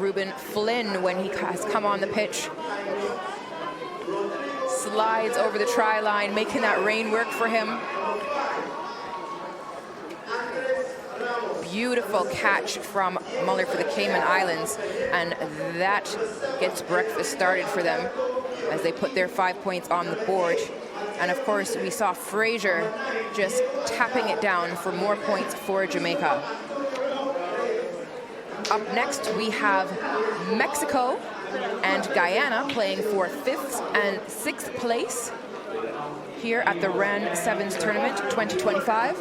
Ruben Flynn, when he has come on the pitch, slides over the try line, making that rain work for him. Beautiful catch from Muller for the Cayman Islands, and that gets breakfast started for them as they put their 5 points on the board. And of course, we saw Fraser just tapping it down for more points for Jamaica. Up next, we have Mexico and Guyana playing for 5th and 6th place here at the RAN Sevens Tournament 2025.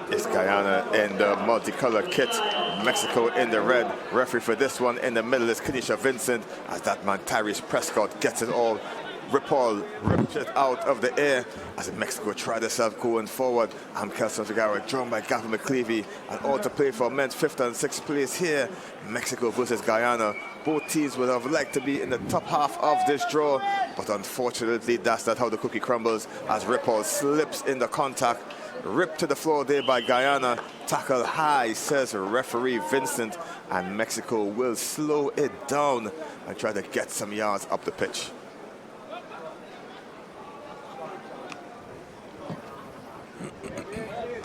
It's Guyana in the multicolored kit, Mexico in the red. Referee for this one in the middle is Kenesha Vincent, as that man Tyrese Prescott gets it all. Ripoll rips it out of the air as Mexico tried itself going forward. I'm Kelson Figueroa, joined by Gavin McClevey, and all to play for men's 5th and 6th place here. Mexico versus Guyana. Both teams would have liked to be in the top half of this draw, but unfortunately that's not how the cookie crumbles, as Ripoll slips in the contact. Ripped to the floor there by Guyana. Tackle high, says referee Vincent, and Mexico will slow it down and try to get some yards up the pitch.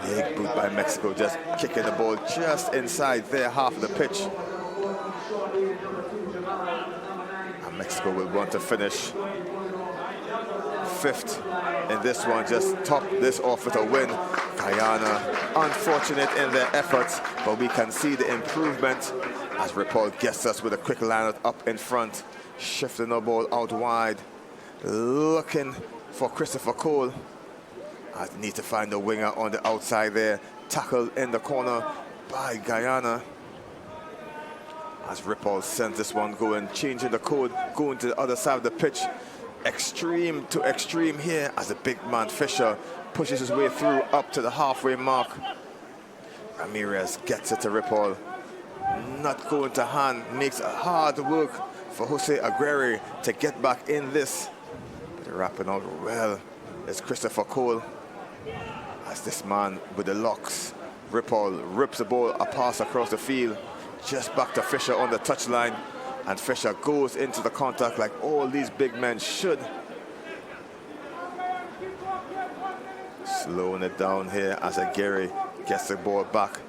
Big boot by Mexico, just kicking the ball just inside their half of the pitch. And Mexico will want to finish 5th in this one, just top this off with a win. Guyana, unfortunate in their efforts, but we can see the improvement as Ripoll gets us with a quick line up in front, shifting the ball out wide, looking for Christopher Cole. I need to find the winger on the outside there. Tackle in the corner by Guyana. As Ripoll sends this one going, changing the code, going to the other side of the pitch. Extreme to extreme here as the big man Fisher pushes his way through up to the halfway mark. Ramirez gets it to Ripoll. Not going to hand, makes it hard work for Jose Aguirre to get back in this. But wrapping out well is Christopher Cole. As this man with the locks, Ripoll rips the ball, a pass across the field, just back to Fisher on the touchline, and Fisher goes into the contact like all these big men should. Slowing it down here as Aguirre gets the ball back,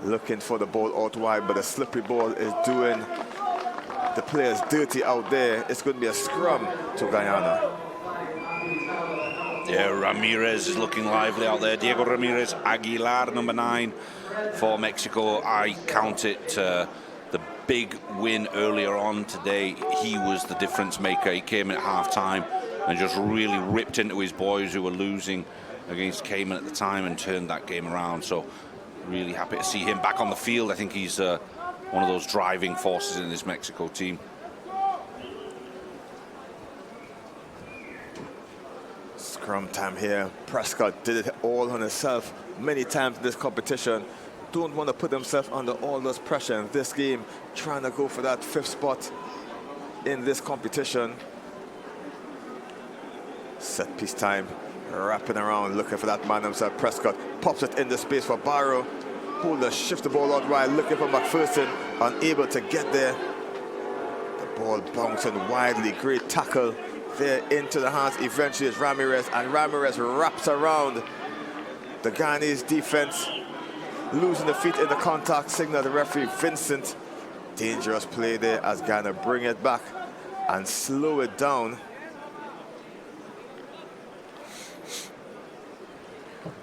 looking for the ball out wide, but the slippery ball is doing the players dirty out there. It's going to be a scrum to Guyana. Yeah, Ramirez is looking lively out there. Diego Ramirez Aguilar, number 9 for Mexico. I count it the big win earlier on today. He was the difference maker. He came in at half-time and just really ripped into his boys who were losing against Cayman at the time and turned that game around. So really happy to see him back on the field. I think he's one of those driving forces in this Mexico team. Scrum time here. Prescott did it all on himself many times in this competition. Don't want to put himself under all this pressure in this game, trying to go for that 5th spot in this competition. Set piece time, wrapping around, looking for that man himself. Prescott pops it in the space for Barrow. Holder shifts the ball out wide, looking for McPherson, unable to get there. The ball bouncing widely, great tackle there into the hands. Eventually it's Ramirez, and Ramirez wraps around the Guyanese defense, losing the feet in the contact. Signal the referee Vincent. Dangerous play there as Guyana bring it back and slow it down.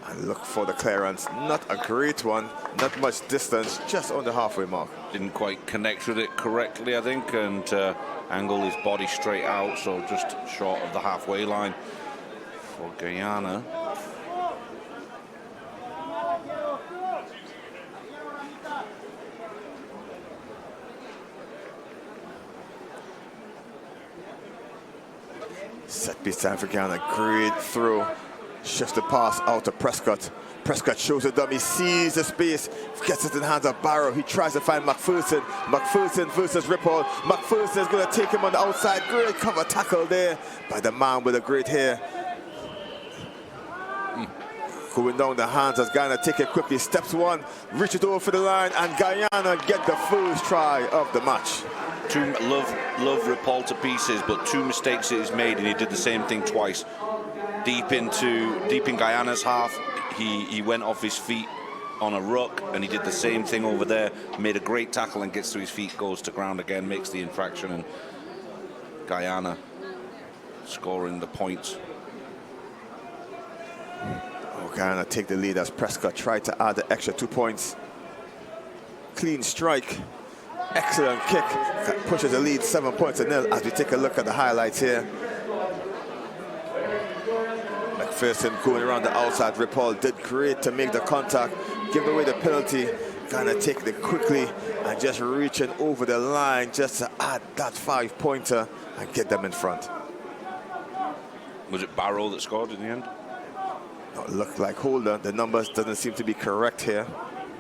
And look for the clearance. Not a great one, not much distance, just on the halfway mark. Didn't quite connect with it correctly, I think, and angle his body straight out, so just short of the halfway line for Guyana. Set piece time for Guyana, great throw. Shifts the pass out to Prescott. Prescott shows the dummy, sees the space, gets it in the hands of Barrow. He tries to find McPherson. McPherson versus Ripoll. McPherson is going to take him on the outside. Great cover tackle there by the man with the great hair. Going down the hands as Guyana take it quickly. Steps one, reach it over for the line, and Guyana get the first try of the match. Love Ripoll to pieces, but 2 mistakes that he's made, and he did the same thing twice. Deep in Guyana's half, he went off his feet on a ruck, and he did the same thing over there. Made a great tackle and gets to his feet, goes to ground again, makes the infraction, and Guyana scoring the points. Guyana take the lead as Prescott tried to add the extra 2 points. Clean strike, excellent kick, pushes the lead 7 points to nil as we take a look at the highlights here. McPherson going around the outside. Ripoll did great to make the contact, give away the penalty. Guyana take it quickly and just reaching over the line just to add that 5-pointer and get them in front. Was it Barrow that scored in the end? No, looked like Holder. The numbers doesn't seem to be correct here,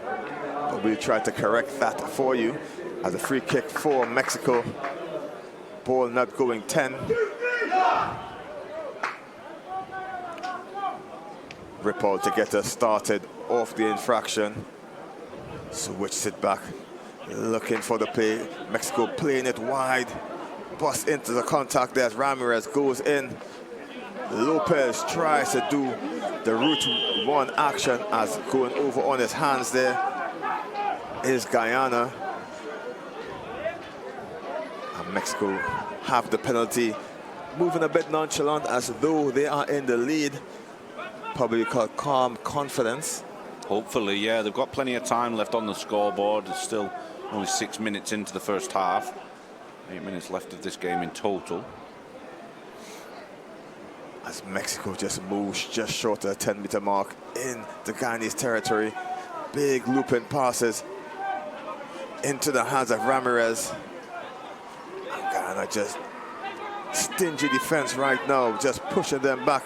but we'll try to correct that for you. As a free kick for Mexico, ball not going 10. Ripoll to get us started off the infraction. Switch it back, looking for the play. Mexico playing it wide, bust into the contact there as Ramirez goes in. Lopez tries to do the route one action as going over on his hands there is Guyana. And Mexico have the penalty, moving a bit nonchalant as though they are in the lead. Probably called calm confidence. Hopefully, yeah. They've got plenty of time left on the scoreboard. It's still only 6 minutes into the first half. 8 minutes left of this game in total. As Mexico just moves just short of the 10-meter mark in the Guyanese territory. Big looping passes into the hands of Ramirez. And Guyana just stingy defense right now, just pushing them back.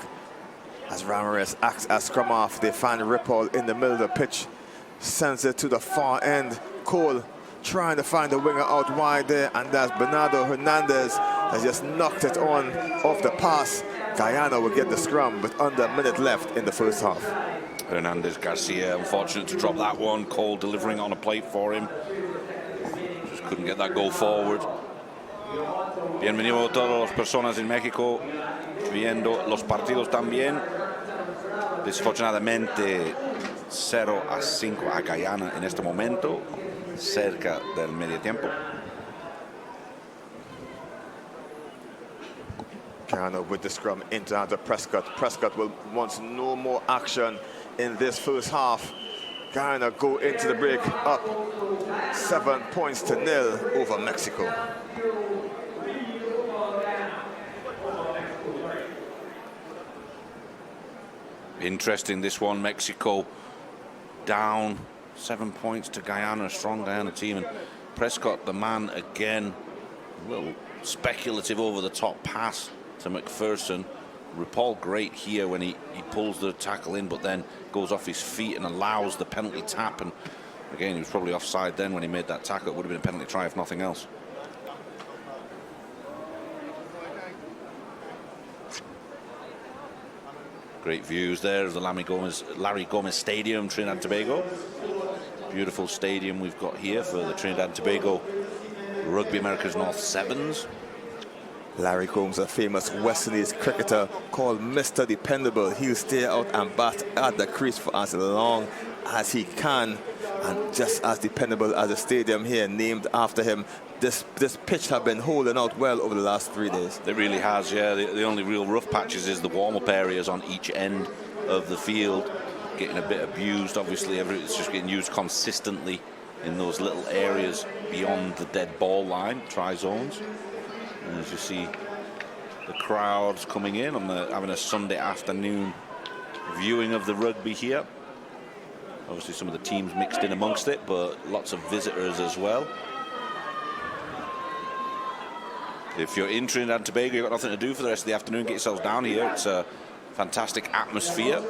As Ramirez acts as scrum half, they find Ripoll in the middle of the pitch. Sends it to the far end. Cole trying to find the winger out wide there, and that's Bernardo Hernandez has just knocked it on off the pass. Guyana will get the scrum, but under a minute left in the first half. Hernandez Garcia, unfortunate to drop that one. Cole delivering on a plate for him. Just couldn't get that goal forward. Bienvenido a todas las personas en México viendo los partidos también. Desfortunadamente 0-5 a Guyana en este momento, cerca del medio tiempo. Guyana with the scrum into the Prescott. Prescott will want no more action in this first half. Guyana go into the break up 7 points to nil over Mexico. Interesting, this one. Mexico down 7 points to Guyana, a strong Guyana team. And Prescott, the man again, a little speculative over the top pass to McPherson. Ripoll great here when he pulls the tackle in, but then goes off his feet and allows the penalty tap. And again, he was probably offside then when he made that tackle. It would have been a penalty try if nothing else. Great views there of the Larry Gomez Stadium, Trinidad and Tobago. Beautiful stadium we've got here for the Trinidad and Tobago Rugby America's North Sevens. Larry Gomes, a famous West Indies cricketer called Mr. Dependable. He'll stay out and bat at the crease for as long as he can. And just as dependable as the stadium here, named after him. This pitch has been holding out well over the last 3 days. It really has, yeah. The only real rough patches is the warm-up areas on each end of the field. Getting a bit abused, obviously. It's just getting used consistently in those little areas beyond the dead ball line, tri-zones. And as you see the crowds coming in on having a Sunday afternoon viewing of the rugby here. Obviously some of the teams mixed in amongst it, but lots of visitors as well. If you're in Trinidad and Tobago, you've got nothing to do for the rest of the afternoon, get yourselves down here. It's a fantastic atmosphere.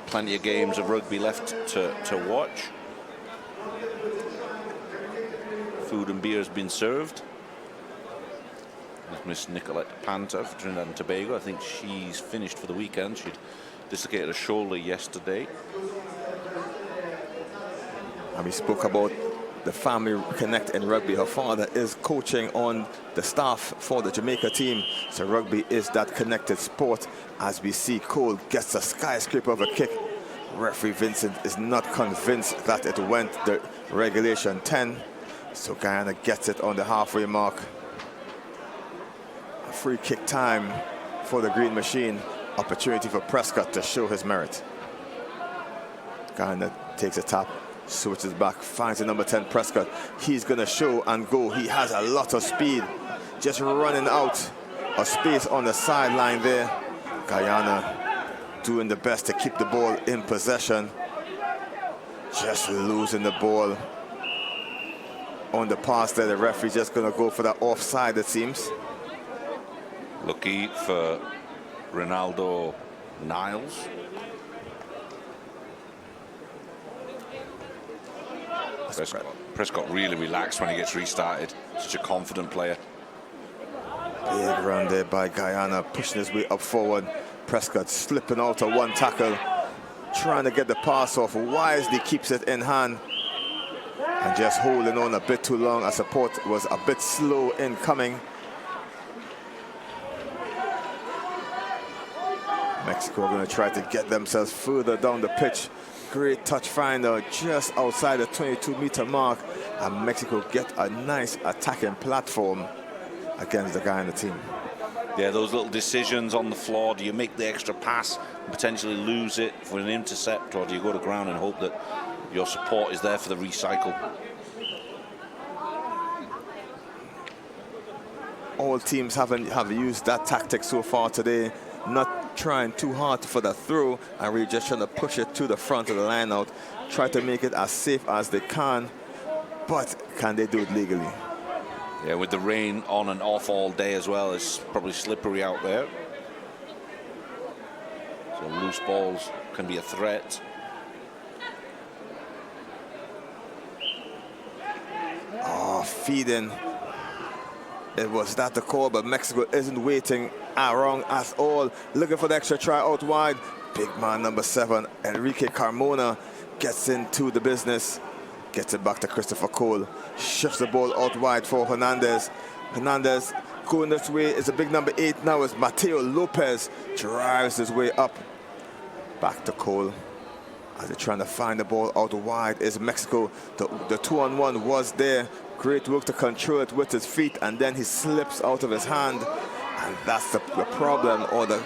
Plenty of games of rugby left to watch. Food and beer has been served. There's Miss Nicolette Panta for Trinidad and Tobago. I think she's finished for the weekend. She'd dislocated a shoulder yesterday. And we spoke about the family connect in rugby. Her father is coaching on the staff for the Jamaica team. So rugby is that connected sport. As we see, Cole gets a skyscraper of a kick. Referee Vincent is not convinced that it went the regulation 10. So Guyana gets it on the halfway mark. A free kick time for the Green Machine. Opportunity for Prescott to show his merit. Guyana takes a tap, switches back, finds the number 10 Prescott. He's gonna show and go. He has a lot of speed, just running out of space on the sideline there. Guyana doing the best to keep the ball in possession, just losing the ball on the pass there. The referee just gonna go for that offside, it seems. Lucky for Ronaldo Niles. Prescott really relaxed when he gets restarted. Such a confident player. Big run there by Guyana, pushing his way up forward. Prescott slipping out of one tackle, trying to get the pass off. Wisely keeps it in hand and just holding on a bit too long. Our support was a bit slow in coming. Mexico are going to try to get themselves further down the pitch. Great touch finder just outside the 22-meter mark, and Mexico get a nice attacking platform against the Guyana team. Yeah, those little decisions on the floor. Do you make the extra pass and potentially lose it for an intercept, or do you go to ground and hope that your support is there for the recycle? All teams have used that tactic so far today, not trying too hard for the throw and really just trying to push it to the front of the line out, try to make it as safe as they can, but can they do it legally? Yeah, with the rain on and off all day as well, it's probably slippery out there. So loose balls can be a threat. Oh, feeding. It was that the call, but Mexico isn't waiting around at all. Looking for the extra try out wide. Big man number 7, Enrique Carmona, gets into the business. Gets it back to Christopher Cole. Shifts the ball out wide for Hernandez. Hernandez going this way is a big number 8 now. Is Mateo Lopez. Drives his way up. Back to Cole. As they're trying to find the ball out wide is Mexico. The 2-on-1 was there. Great work to control it with his feet, and then he slips out of his hand. And that's the problem, or the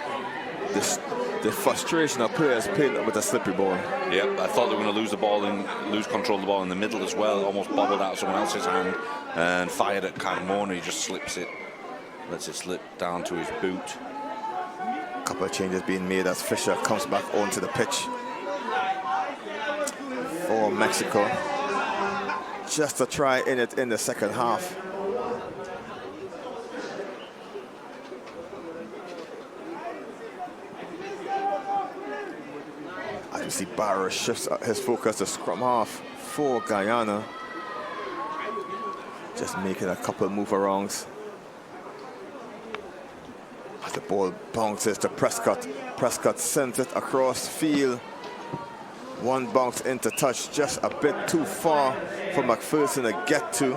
frustration of players playing with a slippery ball. Yeah, I thought they were going to lose the ball and lose control of the ball in the middle as well. Almost bobbled out of someone else's hand and fired at Carmona. He just slips it, lets it slip down to his boot. A couple of changes being made as Fisher comes back onto the pitch for Mexico. Just a try in it in the second half. As you see, Barrow shifts his focus to scrum half for Guyana. Just making a couple of move-arounds. As the ball bounces to Prescott. Prescott sends it across field. One bounce into touch, just a bit too far for McPherson to get to.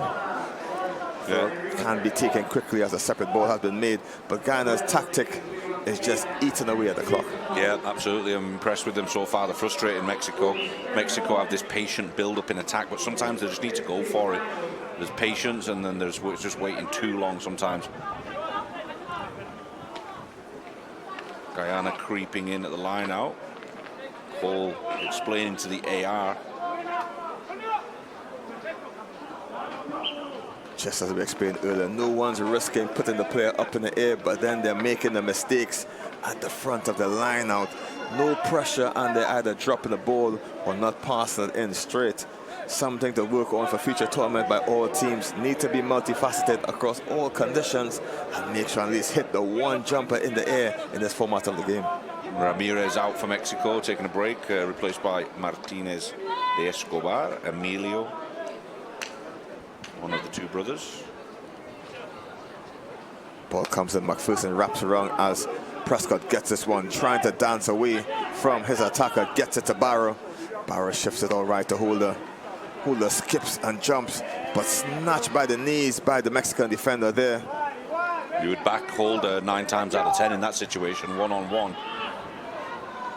Yeah. Can be taken quickly as a separate ball has been made, but Guyana's tactic is just eating away at the clock. Yeah, absolutely. I'm impressed with them so far. They're frustrating Mexico. Mexico have this patient build-up in attack, but sometimes they just need to go for it. There's patience, and then there's just waiting too long sometimes. Guyana creeping in at the line out. Cole explaining to the AR. Just as we explained earlier, no one's risking putting the player up in the air, but then they're making the mistakes at the front of the line out. No pressure, and they're either dropping the ball or not passing it in straight. Something to work on for future tournament by all teams. Need to be multifaceted across all conditions and make sure at least hit the one jumper in the air in this format of the game. Ramirez out for Mexico, taking a break, replaced by Martinez de Escobar. Emilio, one of the two brothers. Ball comes in, McPherson wraps around as Prescott gets this one, trying to dance away from his attacker, gets it to Barrow. Barrow shifts it all right to Holder. Holder skips and jumps, but snatched by the knees by the Mexican defender there. You would back Holder 9 times out of 10 in that situation, one-on-one.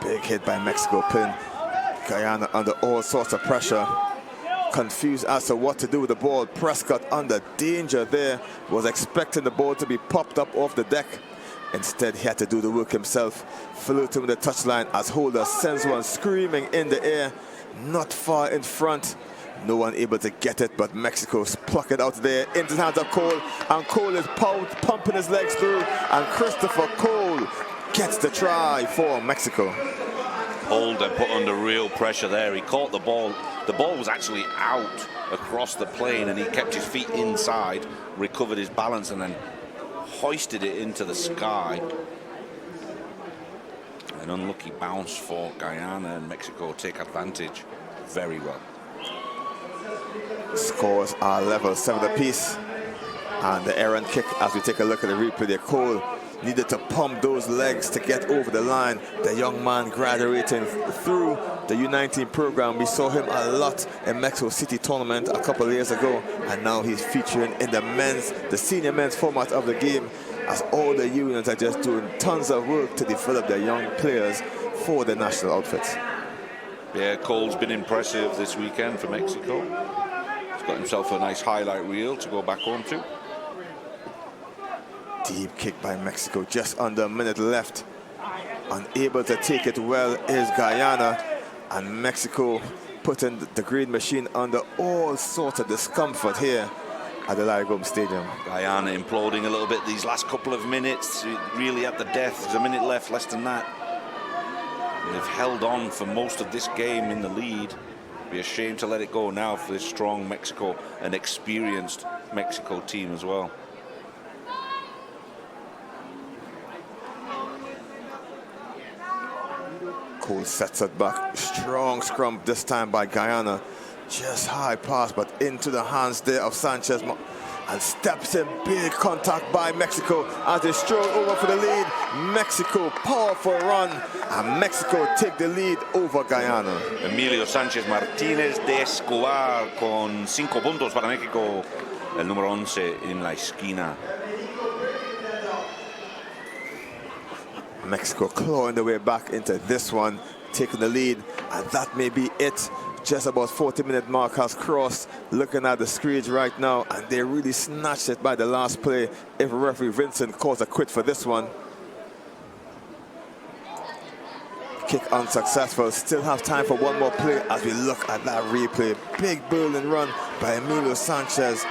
Big hit by Mexico pin. Guyana under all sorts of pressure. Confused as to what to do with the ball. Prescott under danger there. Was expecting the ball to be popped up off the deck. Instead, he had to do the work himself. Flew to the touchline as Holder sends one screaming in the air. Not far in front. No one able to get it, but Mexico's pluck it out there into the hands of Cole. And Cole is pumping his legs through. And Christopher Cole gets the try for Mexico. Holder put under real pressure there. He caught the ball. The ball was actually out across the plane, and he kept his feet inside, recovered his balance, and then hoisted it into the sky. An unlucky bounce for Guyana, and Mexico take advantage very well. Scores are level, 7 apiece. And the errant kick, as we take a look at the replay there, Cole needed to pump those legs to get over the line. The young man graduating through the U19 program. We saw him a lot in Mexico City tournament a couple of years ago, and now he's featuring in the senior men's format of the game, as all the unions are just doing tons of work to develop their young players for the national outfits. Yeah, Cole's been impressive this weekend for Mexico. He's got himself a nice highlight reel to go back home to. Deep kick by Mexico, just under a minute left. Unable to take it well is Guyana, and Mexico putting the green machine under all sorts of discomfort here at the Larry Stadium. Guyana imploding a little bit these last couple of minutes, really at the death. There's a minute left, less than that. And they've held on for most of this game in the lead. It'd be a shame to let it go now for this strong Mexico, an experienced Mexico team as well. Cole sets it back. Strong scrum this time by Guyana. Just high pass, but into the hands there of Sanchez. And steps in, big contact by Mexico as they stroll over for the lead. Mexico, powerful run. And Mexico take the lead over Guyana. Emilio Sánchez Martínez de Escobar con 5 puntos para México. El número 11 en la esquina. Mexico clawing their way back into this one, taking the lead, and that may be it. Just about 40-minute mark has crossed. Looking at the screens right now, and they really snatched it by the last play. If referee Vincent calls a quit for this one. Kick unsuccessful. Still have time for one more play as we look at that replay. Big burling run by Emilio Sanchez,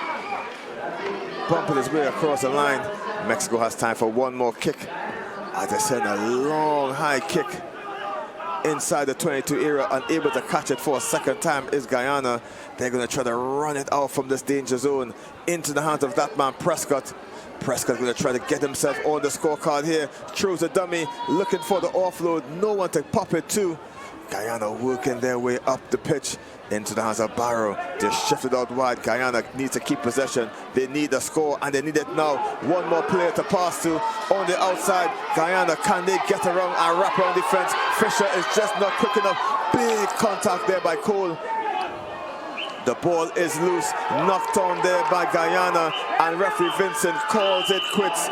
bumping his way across the line. Mexico has time for one more kick, as they send a long high kick inside the 22 area. Unable to catch it for a second time is Guyana. They're going to try to run it out from this danger zone into the hands of that man Prescott. Prescott's going to try to get himself on the scorecard here. Throws a dummy, looking for the offload. No one to pop it to. Guyana working their way up the pitch into the hands of Barrow. They're shifted out wide. Guyana needs to keep possession. They need a score, and they need it now. One more player to pass to on the outside. Guyana, can they get around and wrap around defense? Fisher is just not quick enough. Big contact there by Cole. The ball is loose, knocked on there by Guyana, and referee Vincent calls it quits.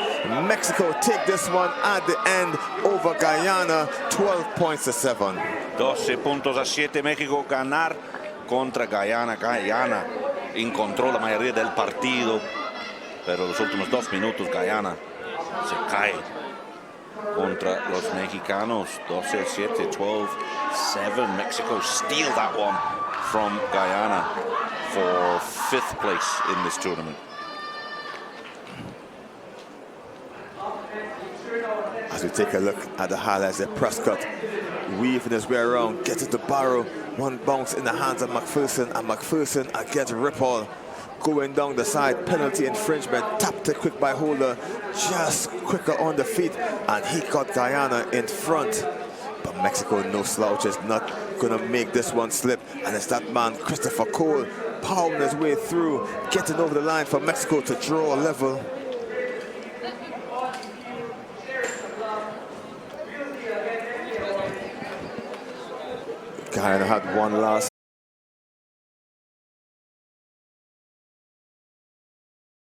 Mexico take this one at the end over Guyana, 12 points to 7. 12 puntos a 7, México ganar contra Guyana. Guyana encontró la mayoría del partido, pero los últimos 2 minutos Guyana se cae contra los mexicanos. 12-7, 12-7. Mexico steal that one from Guyana for 5th place in this tournament. As we take a look at the highlights there, Prescott weaving his way around, gets it to Barrow. One bounce in the hands of McPherson, and McPherson against Ripoll. Going down the side, penalty infringement, tapped it quick by Holder, just quicker on the feet, and he got Guyana in front. But Mexico, no slouch, is not gonna make this one slip, and it's that man Christopher Cole pounding his way through, getting over the line for Mexico to draw a level. Guyana had one loss